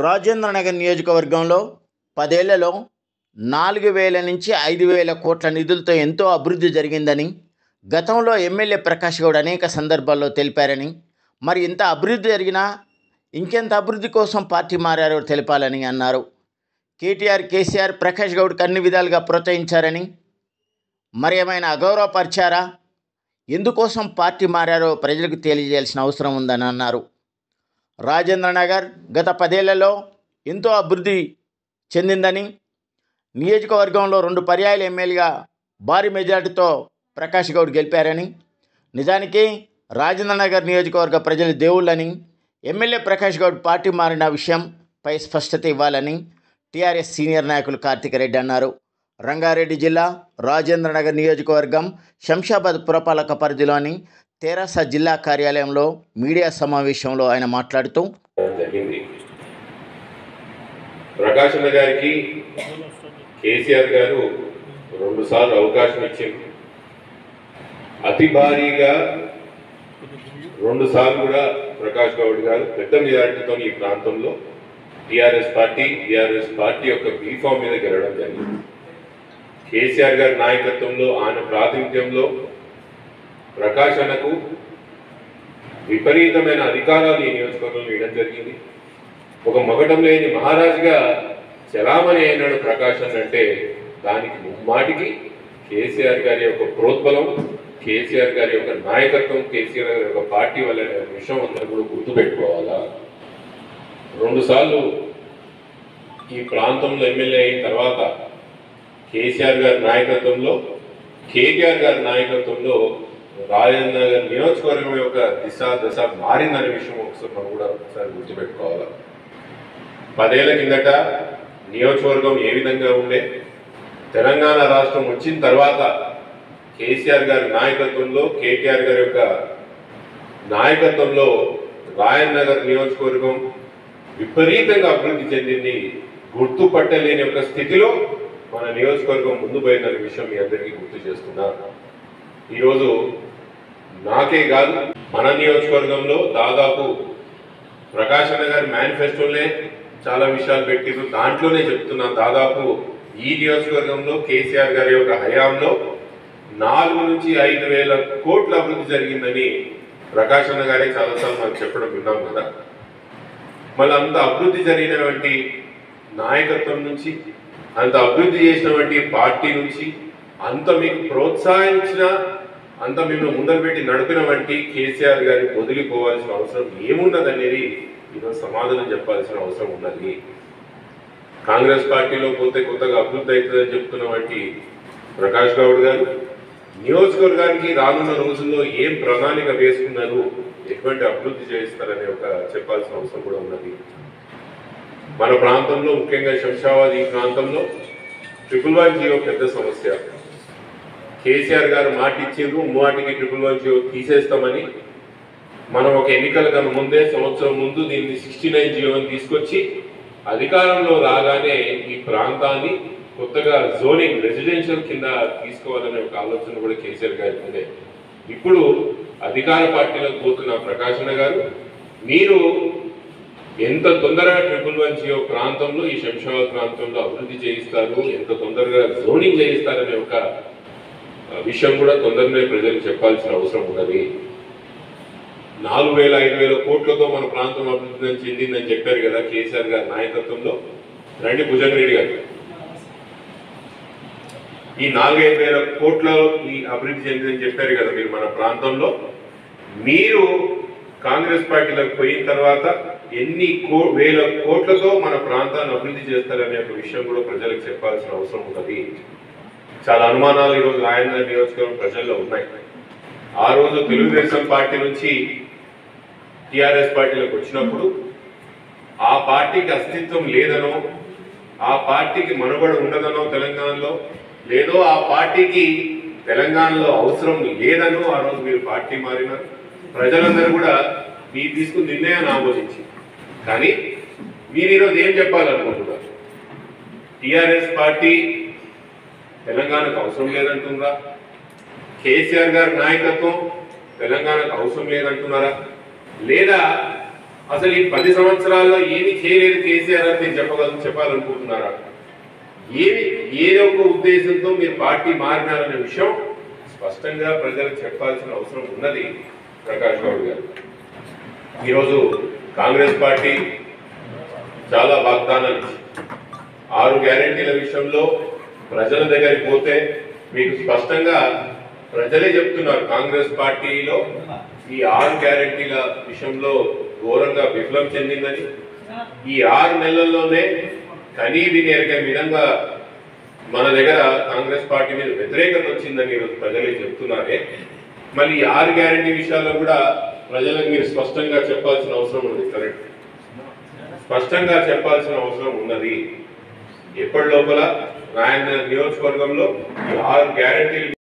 రాజేంద్రనగర్ నియోజకవర్గంలో 10 ఏళ్లలో 4,000 నుంచి 5,000 కోట్ల నిధులతో ఎంతో అభివృద్ధి జరిగిందని గతంలో ఎమ్మెల్యే ప్రకాష్ గౌడ్ అనేక సందర్భాల్లో తెలిపారని, మరి ఇంత అభివృద్ధి జరిగినా ఇంకెంత అభివృద్ధి కోసం పార్టీ మారారో తెలిపాలని అన్నారు. కేసీఆర్ ప్రకాష్ గౌడ్కి అన్ని విధాలుగా ప్రోత్సహించారని, మరి ఏమైనా అగౌరవపరిచారా, ఎందుకోసం పార్టీ మారారో ప్రజలకు తెలియజేయాల్సిన అవసరం ఉందని అన్నారు. రాజేంద్రనగర్ గత 10 ఏళ్లలో ఎంతో అభివృద్ధి చెందిందని, నియోజకవర్గంలో 2 పర్యాయాలు ఎమ్మెల్యేగా భారీ మెజార్టీతో ప్రకాష్ గౌడ్ గెలిపారని, నిజానికి రాజేంద్రనగర్ నియోజకవర్గ ప్రజలు దేవుళ్ళని, ఎమ్మెల్యే ప్రకాష్ గౌడ్ పార్టీ మారిన విషయంపై స్పష్టత ఇవ్వాలని టీఆర్ఎస్ సీనియర్ నాయకులు కార్తిక్ రెడ్డి అన్నారు. రంగారెడ్డి జిల్లా రాజేంద్రనగర్ నియోజకవర్గం శంషాబాద్ పురపాలక పరిధిలోని తెరాస జిల్లా కార్యాలయంలో మీడియా సమావేశంలో ఆయన మాట్లాడుతూ, ప్రకాష్ అన్న గారికి కేసీఆర్ గారు 2 సార్లు అవకాశం ఇచ్చింది. అతి భారీగా 2 సార్లు కూడా ప్రకాష్ గౌడ్ గారు పెద్ద మెజారిటీతో ఈ ప్రాంతంలో టీఆర్ఎస్ పార్టీ యొక్క బీఫామ్ మీద గెలవడం జరిగింది. కేసీఆర్ గారి నాయకత్వంలో, ఆయన ప్రాతినిధ్యంలో ప్రకాష్ అన్నకు విపరీతమైన అధికారాలు ఈ నియోజకవర్గంలో ఇవ్వడం జరిగింది. ఒక మగటం లేని మహారాజుగా చలామణి అయినాడు ప్రకాష్ అన్న అంటే దానికి ముమ్మాటికి కేసీఆర్ గారి యొక్క ప్రోద్బలం, కేసీఆర్ గారి యొక్క నాయకత్వం, కేసీఆర్ గారి యొక్క పార్టీ వల్ల విషయం అందరూ కూడా గుర్తుపెట్టుకోవాలా. 2 సార్లు ఈ ప్రాంతంలో ఎమ్మెల్యే అయిన తర్వాత కేసీఆర్ గారి నాయకత్వంలో, కేటీఆర్ గారి నాయకత్వంలో రాజేంద్రనగర్ నియోజకవర్గం యొక్క దశ మారిందనే విషయం ఒకసారి మనం కూడా ఒకసారి గుర్తుపెట్టుకోవాలి. 10 ఏళ్ల కిందట నియోజకవర్గం ఏ విధంగా ఉండే, తెలంగాణ రాష్ట్రం వచ్చిన తర్వాత కేసీఆర్ గారి నాయకత్వంలో, కేటీఆర్ గారి యొక్క నాయకత్వంలో రాజేంద్రనగర్ నియోజకవర్గం విపరీతంగా అభివృద్ధి చెందింది. గుర్తుపట్టలేని ఒక స్థితిలో మన నియోజకవర్గం ముందు పోయిందనే విషయం మీ అందరికీ గుర్తు చేస్తున్నా. ఈరోజు నాకే కాదు, మన నియోజకవర్గంలో దాదాపు ప్రకాష్ అన్న గారి మేనిఫెస్టోలే చాలా విషయాలు పెట్టిరు. దాంట్లోనే చెప్తున్నాను, దాదాపు ఈ నియోజకవర్గంలో కేసీఆర్ గారి యొక్క హయాంలో 4 నుంచి 5,000 కోట్ల అభివృద్ధి జరిగిందని ప్రకాష్ అన్న గారే చాలాసార్లు మనకు చెప్పడం విన్నాం కదా. మళ్ళీ అంత అభివృద్ధి జరిగినటువంటి నాయకత్వం నుంచి, అంత అభివృద్ధి చేసినటువంటి పార్టీ నుంచి, అంత మీకు ప్రోత్సహించిన, అంత మేము ముందర పెట్టి నడిపిన వంటి కేసీఆర్ గారికి వదిలిపోవాల్సిన అవసరం ఏమున్నదనేది ఈరోజు సమాధానం చెప్పాల్సిన అవసరం ఉన్నది. కాంగ్రెస్ పార్టీలో పోతే కొత్తగా అభివృద్ధి అవుతుందని చెప్తున్న వంటి ప్రకాష్ గౌడ్ గారు నియోజకవర్గానికి రానున్న రోజుల్లో ఏం ప్రణాళిక వేసుకున్నారు, ఎటువంటి అభివృద్ధి చేయిస్తారనే ఒక చెప్పాల్సిన అవసరం కూడా ఉన్నది. మన ప్రాంతంలో, ముఖ్యంగా శంషాబాద్ ఈ ప్రాంతంలో 111 పెద్ద సమస్య. కేసీఆర్ గారు మాట ఇచ్చిండ్రు, 3-1 తీసేస్తామని. మనం ఒక ఎన్నికల కన్నా ముందే, సంవత్సరం ముందు దీన్ని 69 తీసుకొచ్చి అధికారంలో రాగానే ఈ ప్రాంతాన్ని కొత్తగా జోనింగ్ రెసిడెన్షియల్ కింద తీసుకోవాలనే ఒక ఆలోచన కూడా కేసీఆర్ గారికి ఉండే. ఇప్పుడు అధికార పార్టీలోకి పోతున్న ప్రకాష్ అన్న గారు, మీరు ఎంత తొందరగా 111 ప్రాంతంలో, ఈ శంషాబాద్ ప్రాంతంలో అభివృద్ధి చేయిస్తారు, ఎంత తొందరగా జోనింగ్ చేయిస్తారనే ఒక విషయం కూడా తొందరనే ప్రజలకు చెప్పాల్సిన అవసరం ఉన్నది. 4,000-5,000 కోట్లతో మన ప్రాంతం అభివృద్ధి చెందిందని చెప్పారు కదా కేసీఆర్ గారి నాయకత్వంలో. రండి భుజంగ్ రెడ్డి గారు, ఈ 4,000-5,000 కోట్ల ఈ అభివృద్ధి చెందిందని చెప్పారు కదా మీరు మన ప్రాంతంలో. మీరు కాంగ్రెస్ పార్టీలకు పోయిన తర్వాత ఎన్ని వేల కోట్లతో మన ప్రాంతాన్ని అభివృద్ధి చేస్తారనే ఒక విషయం కూడా ప్రజలకు చెప్పాల్సిన అవసరం ఉన్నది. చాలా అనుమానాలు ఈరోజు రాజేంద్ర నియోజకవర్గం ప్రజల్లో ఉన్నాయి. ఆ రోజు తెలుగుదేశం పార్టీ నుంచి టీఆర్ఎస్ పార్టీలకు వచ్చినప్పుడు ఆ పార్టీకి అస్తిత్వం లేదనో, ఆ పార్టీకి మనుగడ ఉండదనో తెలంగాణలో, లేదో ఆ పార్టీకి తెలంగాణలో అవసరం లేదనో ఆ రోజు మీరు పార్టీ మారినారు. ప్రజలందరూ కూడా మీరు తీసుకున్న నిర్ణయాన్ని ఆమోదించి, కానీ మీరు ఈరోజు ఏం చెప్పాలనుకుంటున్నారు? టీఆర్ఎస్ పార్టీ తెలంగాణకు అవసరం లేదంటున్నారా? కేసీఆర్ గారి నాయకత్వం తెలంగాణకు అవసరం లేదంటున్నారా? లేదా అసలు ఈ 10 సంవత్సరాల్లో ఏమి చేయలేదు కేసీఆర్ అని మీరు చెప్పాలనుకుంటున్నారా? ఏదో ఒక ఉద్దేశంతో మీరు పార్టీ మారినారనే విషయం స్పష్టంగా ప్రజలకు చెప్పాల్సిన అవసరం ఉన్నది ప్రకాష్ గౌడ్ గారు. ఈరోజు కాంగ్రెస్ పార్టీ చాలా వాగ్దానాలు 6 గ్యారెంటీల విషయంలో ప్రజల దగ్గరికి పోతే మీకు స్పష్టంగా ప్రజలే చెప్తున్నారు కాంగ్రెస్ పార్టీలో ఈ 6 గ్యారెంటీల విషయంలో ఘోరంగా విఫలం చెందిందని, ఈ 6 నెలల్లోనే కనీ విని ఎరగని విధంగా మన దగ్గర కాంగ్రెస్ పార్టీ మీద వ్యతిరేకత వచ్చిందని ఈరోజు ప్రజలే చెప్తున్నారే. మళ్ళీ ఈ 6 గ్యారెంటీ విషయాల్లో కూడా ప్రజలకు మీరు స్పష్టంగా చెప్పాల్సిన అవసరం ఉంది. కరెక్ట్, స్పష్టంగా చెప్పాల్సిన అవసరం ఉన్నది. ఎప్పటి లోపల నాయన నియోజకవర్గంలో 6 గ్యారెంటీలు